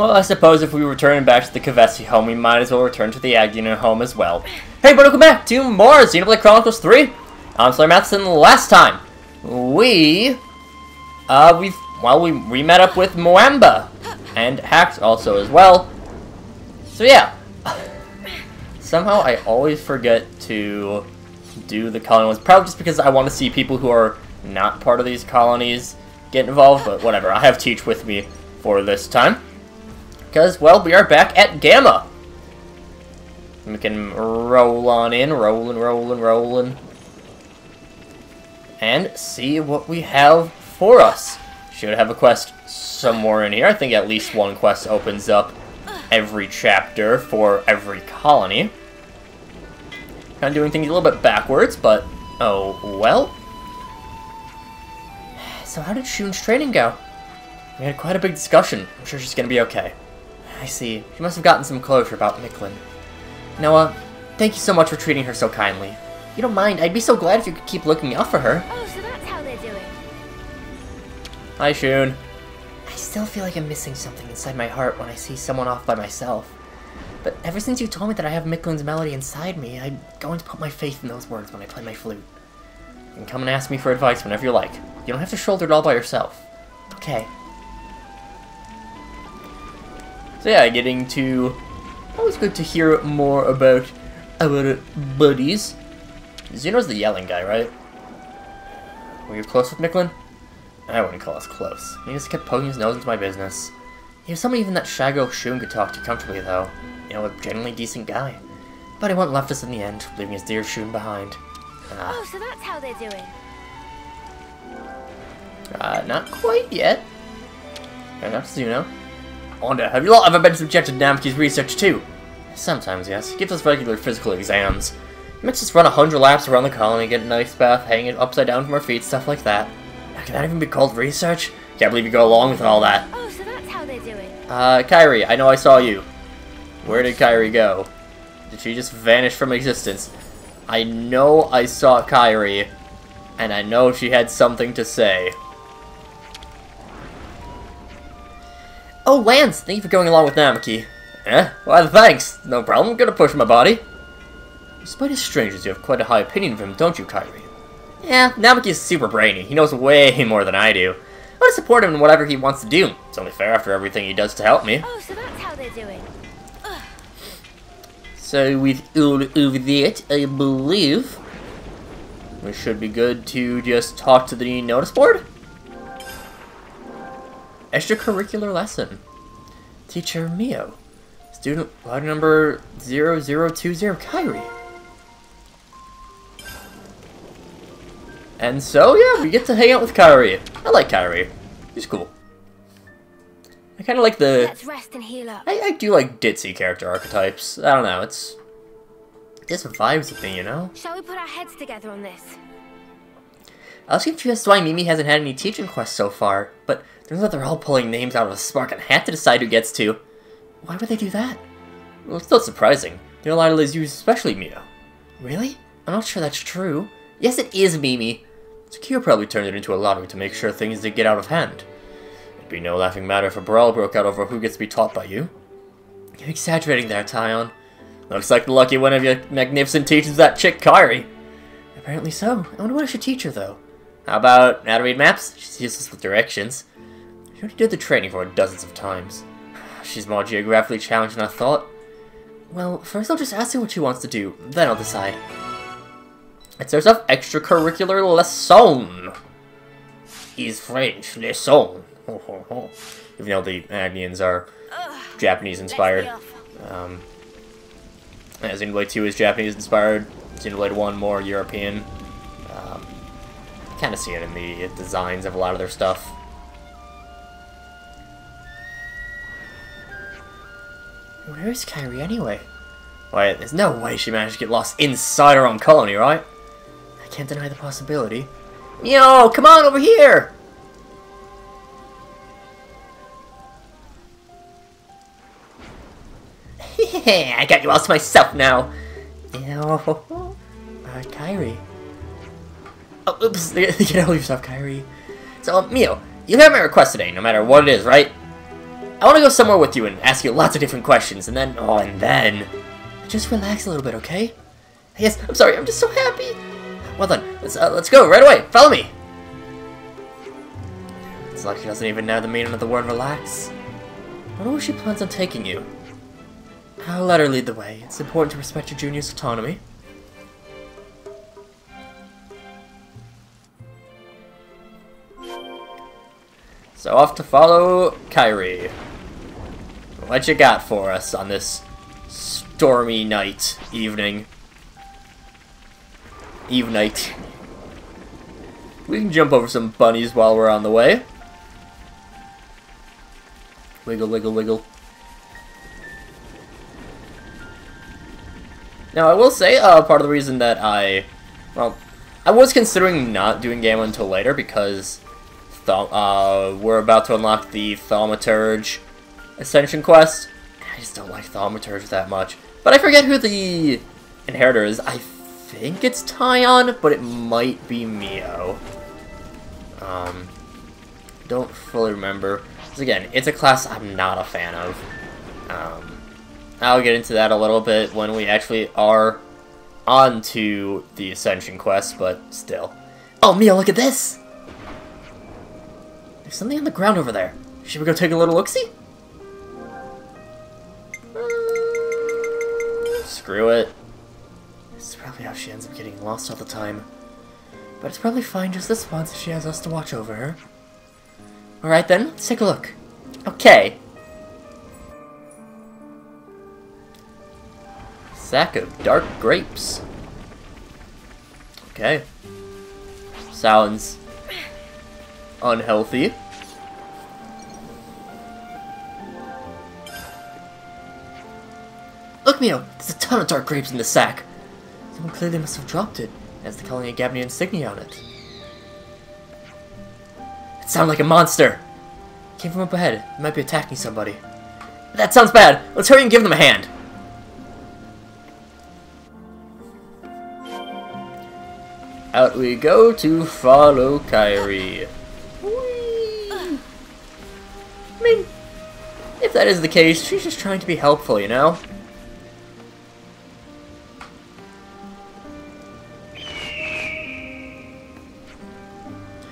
Well, I suppose if we return back to the Kavesi home, we might as well return to the Agdien home as well. Hey, but welcome back to more Xenoblade Chronicles 3. I'm SlayerMathis, and last time, we met up with Moamba, and Hacked also as well. So yeah, somehow I always forget to do the colony ones, probably just because I want to see people who are not part of these colonies get involved, but whatever, I have Teach with me for this time. Because, well, we are back at Gamma. We can roll on in, rolling, and see what we have for us. Should have a quest somewhere in here. I think at least one quest opens up every chapter for every colony. Kind of doing things a little bit backwards, but oh well. So how did Shun's training go? We had quite a big discussion. I'm sure she's gonna be okay. I see. She must have gotten some closure about Miklin. Noah, thank you so much for treating her so kindly. If you don't mind, I'd be so glad if you could keep looking out for her. Oh, so that's how they're doing. Hi, Shun. I still feel like I'm missing something inside my heart when I see someone off by myself. But ever since you told me that I have Miklin's melody inside me, I'm going to put my faith in those words when I play my flute. You can come and ask me for advice whenever you like. You don't have to shoulder it all by yourself. Okay. So yeah, getting to... Always good to hear more about our buddies. Xeno's the yelling guy, right? Were you close with Miklin? I wouldn't call us close. He just kept poking his nose into my business. He was someone even that Shago Shun could talk to comfortably, though. You know, a genuinely decent guy. But he went and left us in the end, leaving his dear Shun behind. Oh, so that's how they're doing. Not quite yet. Fair enough, Xeno. I wonder, have you lot ever been subjected to Namki's research too? Sometimes, yes. He gives us regular physical exams. He makes us run 100 laps around the colony, get an ice bath, hang it upside down from our feet, stuff like that. Now, can that even be called research? Can't believe you go along with all that. Oh, so that's how they're doing. Kairi, I know I saw you. Where did Kairi go? Did she just vanish from existence? I know I saw Kairi, and I know she had something to say. Oh, Lance, thank you for going along with Namaki. Why, thanks. No problem, I'm gonna push my body. Despite his strangers, you have quite a high opinion of him, don't you, Kairi? Yeah, Namaki is super brainy. He knows way more than I do. I want to support him in whatever he wants to do. It's only fair after everything he does to help me. Oh, so that's how they're doing. Ugh. So with all of that, I believe we should be good to just talk to the notice board. Extracurricular lesson. Teacher Mio. Student log number 0020, Kairi. And so, yeah, we get to hang out with Kairi. I like Kairi. She's cool. I kind of like the... Let's rest and heal up. I do like ditzy character archetypes. I don't know, it's... Just vibes with me, you know? Shall we put our heads together on this? I was confused why Mimi hasn't had any teaching quests so far, but turns out they're all pulling names out of a spark and hat to decide who gets to. Why would they do that? Well, it's not surprising. There are a lot of those used, especially Mio. Really? I'm not sure that's true. Yes, it is, Mimi. Sakura probably turned it into a lottery to make sure things did get out of hand. It'd be no laughing matter if a brawl broke out over who gets to be taught by you. You're exaggerating there, Tyon. Looks like the lucky one of your magnificent teachers is that chick Kairi. Apparently so. I wonder what I should teach her, though. How about how to read maps? She's useless with directions. She already did the training for her dozens of times. She's more geographically challenged than I thought. Well, first I'll just ask her what she wants to do, then I'll decide. It starts off extracurricular lesson. Is French lesson. Even though the Agnians are Japanese inspired. Xenoblade 2 is Japanese inspired. Xenoblade 1 more European. Kind of see it in the designs of a lot of their stuff. Where is Kairi anyway? Wait, there's no way she managed to get lost inside her own colony, right? I can't deny the possibility. Yo, come on over here! I got you all to myself now. Ew. Kairi. Oh, oops, get hold of yourself, Kairi. So, Mio, you have my request today, no matter what it is, right? I want to go somewhere with you and ask you lots of different questions, and then... Oh, and then... Just relax a little bit, okay? Yes, I'm sorry, I'm just so happy. Well then, let's go right away. Follow me. It's like she doesn't even know the meaning of the word relax. I wonder where she plans on taking you. I'll let her lead the way. It's important to respect your junior's autonomy. So off to follow Kairi. What you got for us on this stormy night, evening? Eve-night. We can jump over some bunnies while we're on the way. Wiggle, wiggle, wiggle. Now, I will say, part of the reason that I was considering not doing Gamma until later because we're about to unlock the Thaumaturge Ascension quest. I just don't like Thaumaturge that much. But I forget who the inheritor is. I think it's Tyon, but it might be Mio. Don't fully remember. Because again, it's a class I'm not a fan of. I'll get into that a little bit when we actually are on to the Ascension quest, but still. Oh, Mio, look at this! There's something on the ground over there. Should we go take a little look-see? Screw it. This is probably how she ends up getting lost all the time. But it's probably fine just this once if she has us to watch over her. Alright then, let's take a look. Okay. Sack of dark grapes. Okay. Sounds unhealthy. Look, Mio! There's a ton of dark grapes in the sack. Someone clearly must have dropped it. It has the Colony Gabney insignia on it. It sounded like a monster! It came from up ahead. It might be attacking somebody. That sounds bad! Let's hurry and give them a hand! Out we go to follow Kairi. Whee! I mean, if that is the case, she's just trying to be helpful, you know?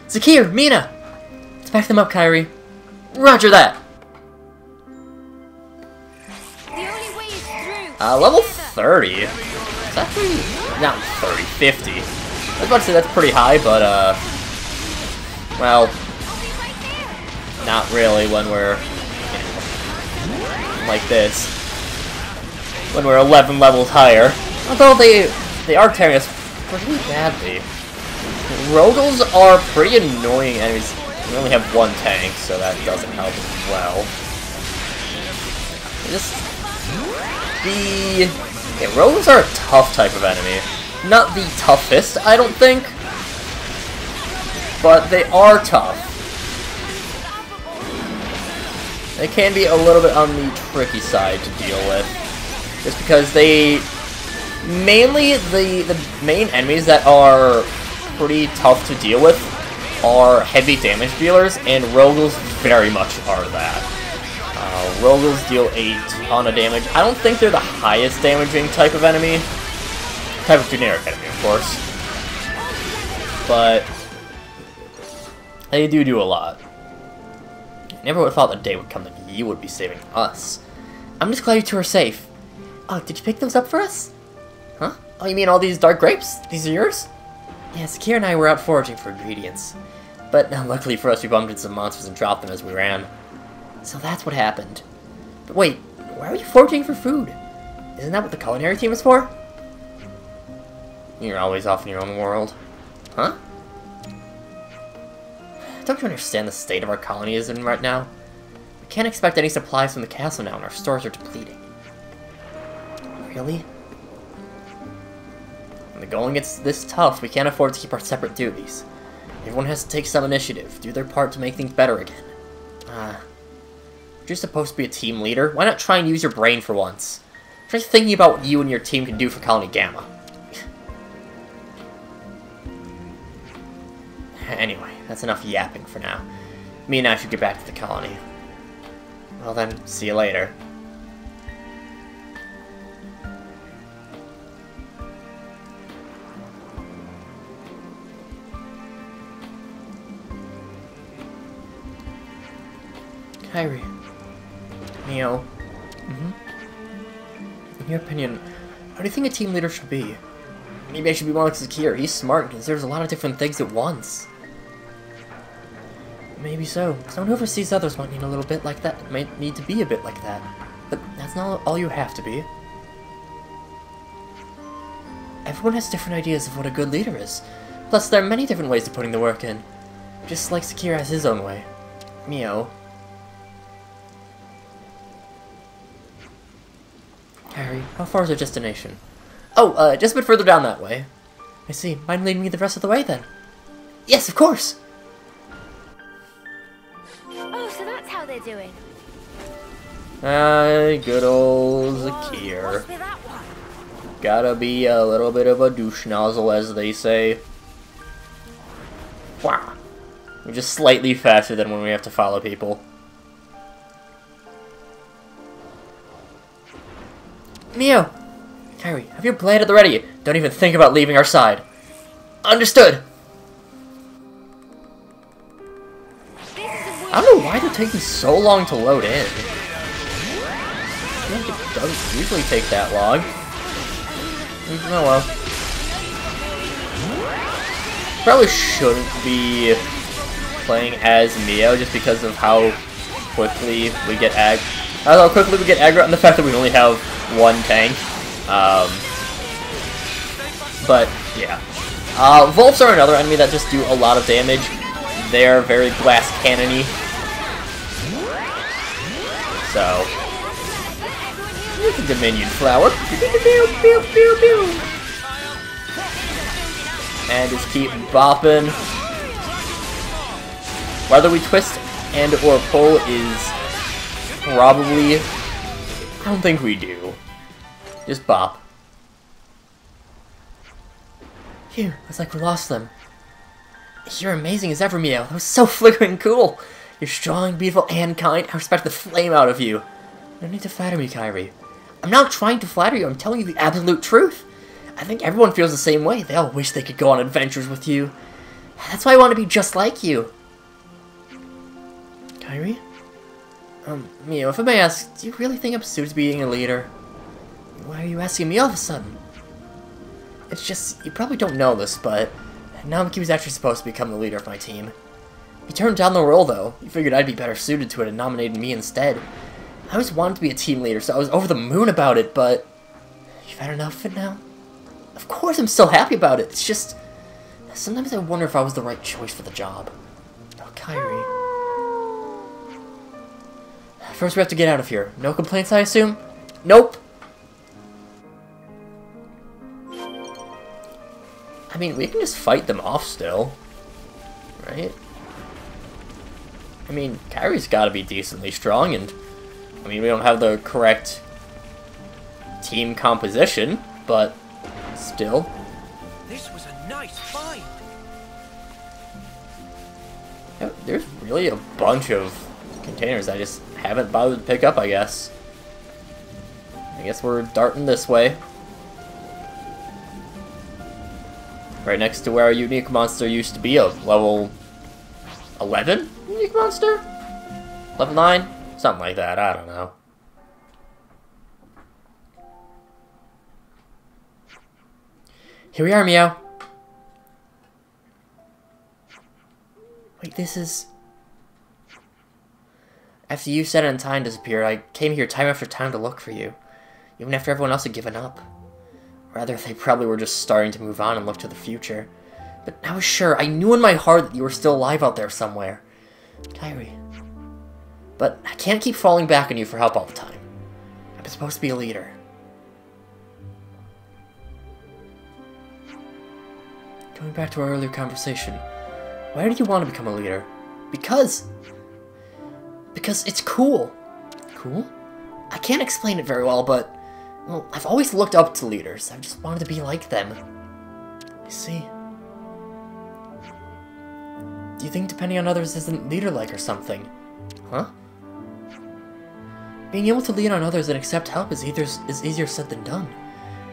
Zakir! Mina! Let's back them up, Kairi. Roger that! The only way is through. Level 30? It's actually not 30, 50. I was about to say that's pretty high, but, well, not really when we're, like this. When we're 11 levels higher. Although they are tearing us pretty badly. Rogals are pretty annoying enemies. We only have one tank, so that doesn't help as well. Rogals are a tough type of enemy. Not the toughest, I don't think. But they are tough. They can be a little bit on the tricky side to deal with. Just because they... Mainly, the main enemies that are pretty tough to deal with are heavy damage dealers, and Rogals very much are that. Rogals deal a ton of damage. I don't think they're the highest damaging type of enemy. Type of generic enemy, of course. But they do a lot. I never would have thought the day would come that you would be saving us. I'm just glad you two are safe. Oh, did you pick those up for us? Huh? Oh, you mean all these dark grapes? These are yours? Yes, Kira and I were out foraging for ingredients. But luckily for us, we bumped into some monsters and dropped them as we ran. So that's what happened. But wait, why are you foraging for food? Isn't that what the culinary team is for? You're always off in your own world. Huh? Don't you understand the state of our colony is in right now? We can't expect any supplies from the castle now, and our stores are depleting. Really? When the going gets this tough, we can't afford to keep our separate duties. Everyone has to take some initiative, do their part to make things better again. You're supposed to be a team leader. Why not try and use your brain for once? Try thinking about what you and your team can do for Colony Gamma. Anyway, that's enough yapping for now. Me and I should get back to the colony. Well then, see you later. Kairi. Neo. In your opinion, how do you think a team leader should be? Maybe I should be more like Zakir. He's smart and considers a lot of different things at once. Maybe so. Someone who oversees others might need a little bit like that. Might need to be a bit like that. But that's not all you have to be. Everyone has different ideas of what a good leader is. Plus, there are many different ways of putting the work in. Just like Zakir has his own way. Mio. Harry, how far is our destination? Oh, just a bit further down that way. I see. Mind leading me the rest of the way, then? Yes, of course! Oh, so that's how they're doing. Good old Whoa, Zakir. what's with that one? Gotta be a little bit of a douche nozzle, as they say. Wow. We're just slightly faster than when we have to follow people. Mio! Kairi, have your blade at the ready. Don't even think about leaving our side. Understood! I don't know why they're taking so long to load in. I feel like it doesn't usually take that long. Oh well. Probably shouldn't be playing as Mio just because of how quickly we get aggro and the fact that we only have one tank. But yeah. Volps are another enemy that just do a lot of damage. They're very glass cannon-y. So the Dominion flower. And just keep bopping. Whether we twist and or pull is probably... I don't think we do. Just bop. Phew, looks like we lost them. You're amazing as ever, Mio. That was so flickering cool. You're strong, beautiful, and kind. I respect the flame out of you. No need to flatter me, Kairi. I'm not trying to flatter you. I'm telling you the absolute truth. I think everyone feels the same way. They all wish they could go on adventures with you. That's why I want to be just like you. Kairi? Mio, if I may ask, do you really think I'm suited to being a leader? Why are you asking me all of a sudden? It's just, you probably don't know this, but Namiki was actually supposed to become the leader of my team. He turned down the role, though. He figured I'd be better suited to it and nominated me instead. I always wanted to be a team leader, so I was over the moon about it, but... You've had enough of it now? Of course I'm still happy about it, it's just... Sometimes I wonder if I was the right choice for the job. Oh, Kairi. First we have to get out of here. No complaints, I assume? Nope! I mean, we can just fight them off still. Right? I mean, Kairi's gotta be decently strong, and... I mean, we don't have the correct team composition, but still. This was a nice fight. Yeah, there's really a bunch of containers I just haven't bothered to pick up, I guess. I guess we're darting this way. Right next to where our unique monster used to be, a level 11 unique monster? Level 9? Something like that, I don't know. Here we are, Mio. Wait, this is... After you said and time disappeared, I came here time after time to look for you. Even after everyone else had given up. Rather, they probably were just starting to move on and look to the future. But I was sure, I knew in my heart that you were still alive out there somewhere. Kairi. But I can't keep falling back on you for help all the time. I'm supposed to be a leader. Going back to our earlier conversation, why did you want to become a leader? Because it's cool. Cool? I can't explain it very well, but... Well, I've always looked up to leaders. I've just wanted to be like them. You see? Do you think depending on others isn't leader-like or something? Huh? Being able to lean on others and accept help is easier said than done.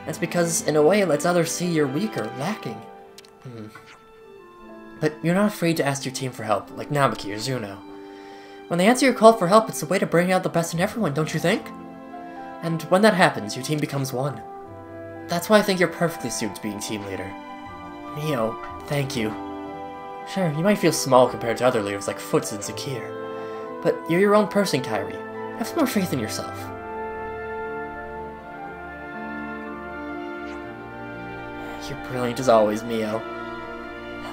That's because, in a way, it lets others see you're weak or lacking. But you're not afraid to ask your team for help, like Namiki or Zuno. When they answer your call for help, it's a way to bring out the best in everyone, don't you think? And when that happens, your team becomes one. That's why I think you're perfectly suited to being team leader. Mio, thank you. Sure, you might feel small compared to other leaders like Foots and Zakir, but you're your own person, Kairi. Have some more faith in yourself. You're brilliant as always, Mio.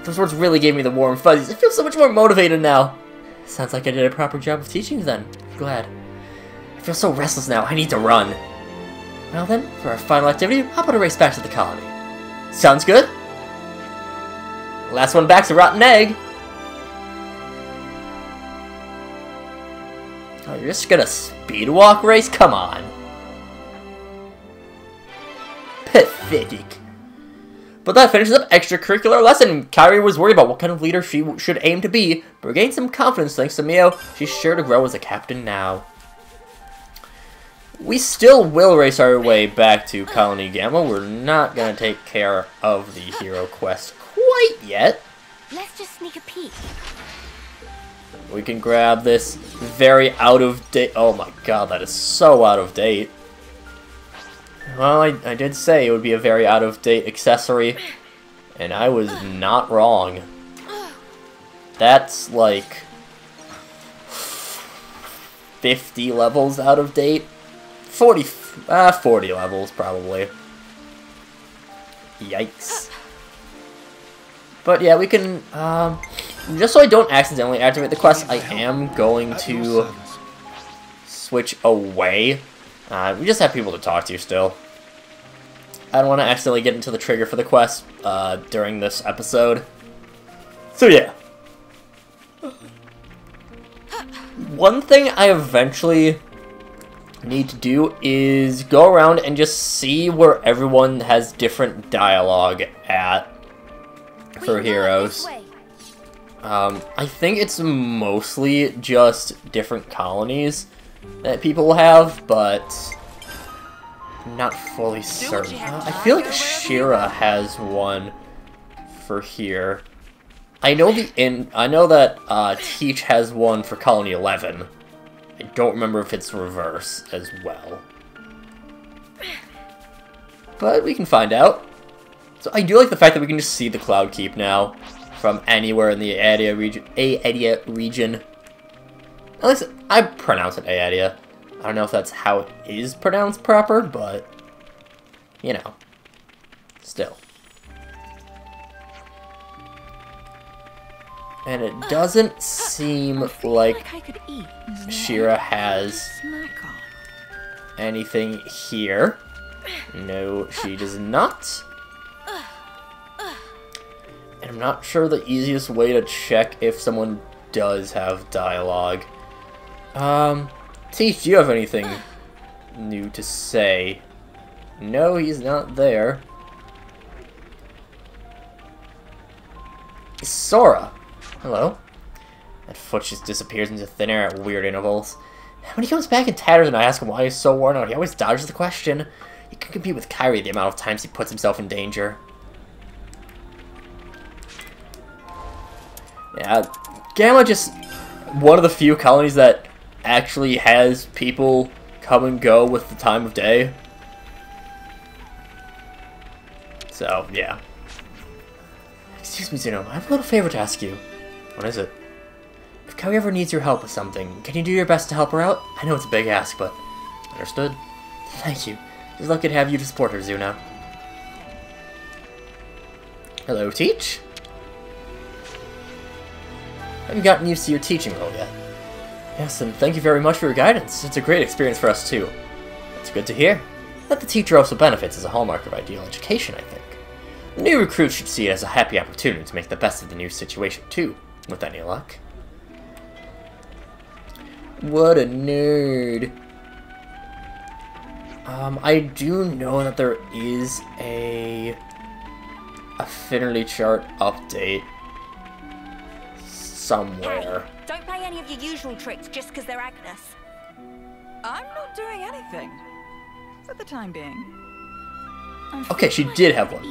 Those words really gave me the warm fuzzies. I feel so much more motivated now. Sounds like I did a proper job of teaching you then. Glad. I feel so restless now. I need to run. Well then, for our final activity, how about a race back to the colony? Sounds good? Last one back's a rotten egg. Oh, you're just gonna speed walk race? Come on. Pathetic. But that finishes up extracurricular lesson. Kairi was worried about what kind of leader she should aim to be, but gained some confidence thanks to Mio. She's sure to grow as a captain now. We still will race our way back to Colony Gamma. We're not going to take care of the hero quest quite yet. Let's just sneak a peek. We can grab this very out of date. Oh my god, that is so out of date. Well, I did say it would be a very out of date accessory, and I was not wrong. That's like 50 levels out of date. 40 levels, probably. Yikes. But yeah, we can, just so I don't accidentally activate the quest, I am going to switch away. We just have people to talk to still. I don't want to accidentally get into the trigger for the quest, during this episode. So yeah. One thing I eventually need to do is go around and just see where everyone has different dialogue at for heroes. I think it's mostly just different colonies that people have, but I'm not fully certain. I feel like Shira has one for here. I know that Teach has one for Colony 11. I don't remember if it's reverse as well. But we can find out. So I do like the fact that we can just see the Cloud Keep now from anywhere in the Aedia region. At least I pronounce it Aedia. I don't know if that's how it is pronounced proper, but you know, still. And it doesn't seem like Shira has anything here. No, she does not. And I'm not sure the easiest way to check if someone does have dialogue. Teach, do you have anything new to say? No, he's not there. Sora! Hello? That foot just disappears into thin air at weird intervals. When he comes back in tatters and I ask him why he's so worn out, he always dodges the question. He can compete with Kairi the amount of times he puts himself in danger. Yeah, Gamma just one of the few colonies that actually has people come and go with the time of day. So, yeah. Excuse me, Zuno, I have a little favor to ask you. What is it? If Kairi ever needs your help with something, can you do your best to help her out? I know it's a big ask, but understood. Thank you. Just lucky to have you to support her, Zuno. Hello, Teach? Have you gotten used to your teaching role yet? Yes, and thank you very much for your guidance. It's a great experience for us, too. That's good to hear. That the teacher also benefits is a hallmark of ideal education, I think. The new recruits should see it as a happy opportunity to make the best of the new situation, too, with any luck. What a nerd. I do know that there is a Affinity chart update somewhere. Hey, don't play any of your usual tricks just because they're Agnes. I'm not doing anything. For the time being. Okay, she did have one.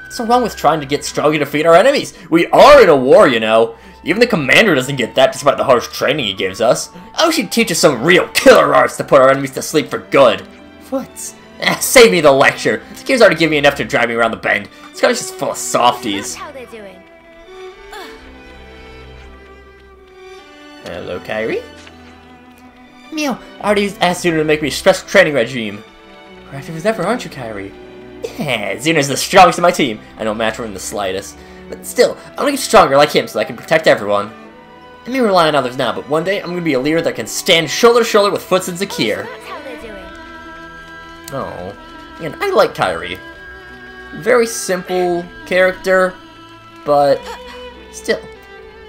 What's so wrong with trying to get strong to defeat our enemies? We are in a war, you know. Even the commander doesn't get that despite the harsh training he gives us. I wish he'd teach us some real killer arts to put our enemies to sleep for good. What? Save me the lecture. This game's already given me enough to drive me around the bend. This guy's just full of softies. How they're doing. Hello, Kairi? Meow, I already asked Zuna to make me a special training regime. You're active as ever, aren't you, Kairi? Yeah, Zuna's the strongest of my team. I don't match her in the slightest. But still, I want to get stronger like him so that I can protect everyone. I may rely on others now, but one day I'm going to be a leader that can stand shoulder to shoulder with Foots and Zakir. That's how they're doing. Oh, and I like Kairi. Very simple character, but still.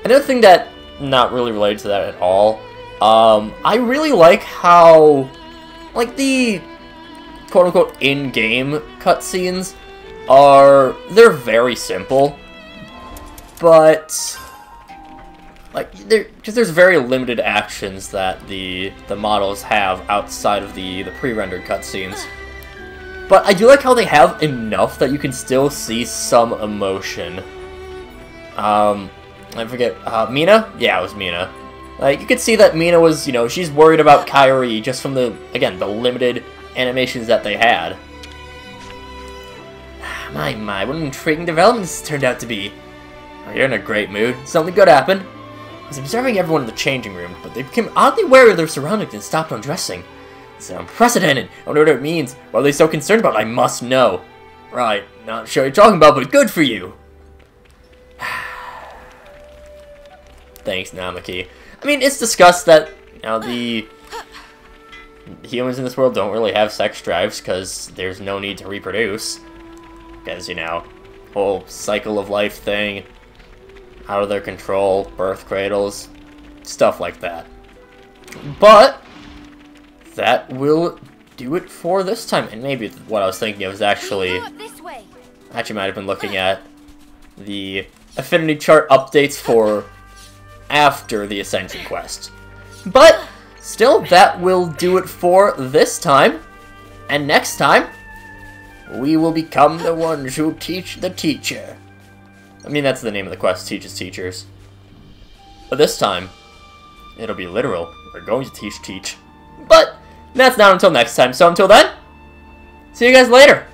Another thing that, not really related to that at all, I really like how, like, the quote-unquote in-game cutscenes they're very simple, but, like, because there's very limited actions that the models have outside of the pre-rendered cutscenes. But I do like how they have enough that you can still see some emotion. I forget, Mina? Yeah, it was Mina. Like, you could see that Mina was, you know, she's worried about Kairi just from the limited animations that they had. My, what an intriguing development this turned out to be. Oh, you're in a great mood. Something good happened. I was observing everyone in the changing room, but they became oddly wary of their surroundings and stopped undressing. It's unprecedented. I wonder what it means. What are they so concerned about? I must know. Right, not sure what you're talking about, but good for you. Thanks, Namaki. I mean, it's discussed that, you know, the humans in this world don't really have sex drives because there's no need to reproduce. Because, you know, whole cycle of life thing, out of their control, birth cradles, stuff like that. But that will do it for this time. And maybe what I was thinking of is actually, This way. I actually might have been looking at the affinity chart updates for after the Ascension quest. But still, that will do it for this time. And next time, we will become the ones who teach the teacher. I mean, that's the name of the quest, teaches teachers. But this time, it'll be literal. We're going to teach. But that's not until next time. So until then, see you guys later.